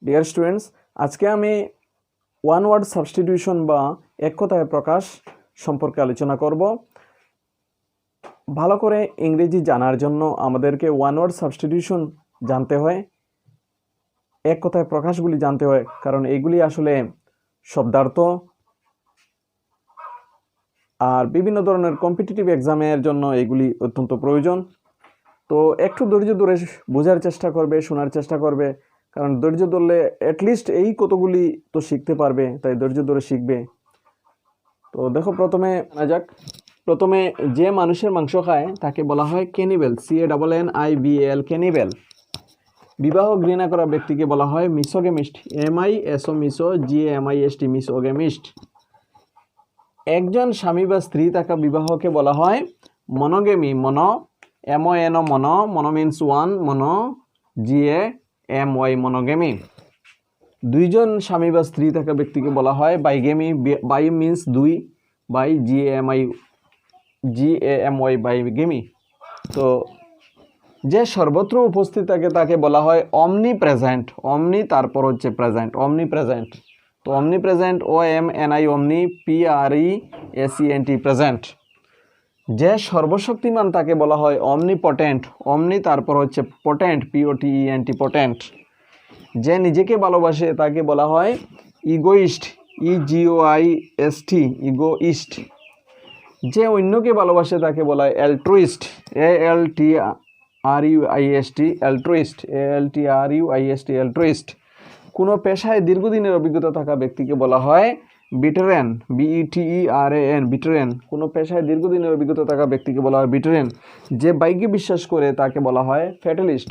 Dear students, আজকে আমি one word substitution বা এক কথায় প্রকাশ সম্পর্কে আলোচনা করব। ভালো করে ইংরেজি জানার জন্য আমাদেরকে ওয়ান ওয়ার্ড সাবস্টিটিউশন জানতে হয়, এক কথায় প্রকাশগুলি জানতে হয়, কারণ এগুলি আসলে শব্দার্থ আর বিভিন্ন ধরনের কম্পিটিটিভ এক্সামের জন্য এগুলি অত্যন্ত প্রয়োজন। তো একটু ধৈর্য ধরে বোঝার চেষ্টা করবে, শোনার চেষ্টা করবে, কারণ ধৈর্য ধরলে অ্যাটলিস্ট এই কতগুলি তো শিখতে পারবে, তাই ধৈর্য ধরে শিখবে। তো দেখো, প্রথমে যে মানুষের মাংস খায় তাকে বলা হয় ক্যানিবেল, CANNIBAL, ক্যানিবেল। বিবাহ ঘৃণা করা ব্যক্তিকে বলা হয় মিসোগেমিস্ট, MISO, GAMIST, মিসোগেমিস্ট। একজন স্বামী বা স্ত্রী থাকা বিবাহকে বলা হয় মনোগেমি, MONO, মনো মিন্স ওয়ান, GAMY, মনোগেমি। দুইজন স্বামী বা স্ত্রী থাকা ব্যক্তিকে বলা হয় বাইগেমি, বাই মিন্স দুই, বাই GAMY, বাইগেমি। তো যে সর্বত্র উপস্থিত থাকে তাকে বলা হয় অমনি প্রেজেন্ট, অমনি তারপর হচ্ছে প্রেজেন্ট, অমনি প্রেজেন্ট। তো অমনি প্রেজেন্ট, OMNI, অমনি, PRESENT, প্রেজেন্ট। যে সর্বশক্তিমান তাকে বলা হয় অমনিপটেন্ট, অমনি তারপর হচ্ছে পটেন্ট, POTENT, পটেন্ট। যে নিজেকে ভালোবাসে তাকে বলা হয় ইগোইস্ট, EGOIST, ইগোইস্ট। যে অন্যকে ভালোবাসে তাকে বলা হয় অ্যালট্রুইস্ট, ALTRUIST, অ্যালট্রুইস্ট, ALTRUIST, অ্যালট্রুইস্ট। কোনো পেশায় দীর্ঘদিনের অভিজ্ঞতা থাকা ব্যক্তিকে বলা হয় বিটেরেন, BETERAN, বিটেরেন। কোনো পেশায় দীর্ঘদিনের অভিজ্ঞতা থাকা ব্যক্তিকে বলা হয় বিটেরেন। যে ভাগ্যে বিশ্বাস করে তাকে বলা হয় ফ্যাটালিস্ট,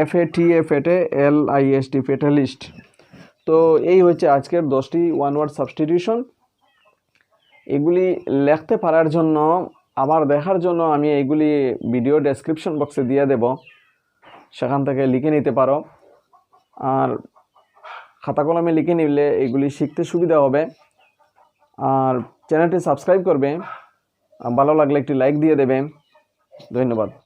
FATALIST, ফ্যাটালিস্ট। তো এই হচ্ছে আজকের 10টি ওয়ান ওয়ার্ড সাবস্টিটিউশন। এগুলি লিখতে পারার জন্য, আবার দেখার জন্য আমি এইগুলি ভিডিও ডেসক্রিপশন বক্সে দিয়ে দেব, সেখান থেকে লিখে নিতে পারো। আর খাতা কলমে লিখে নিলে এগুলি শিখতে সুবিধা হবে। আর চ্যানেলটি সাবস্ক্রাইব করবে, ভালো লাগলে একটি লাইক দিয়ে দেবে। ধন্যবাদ।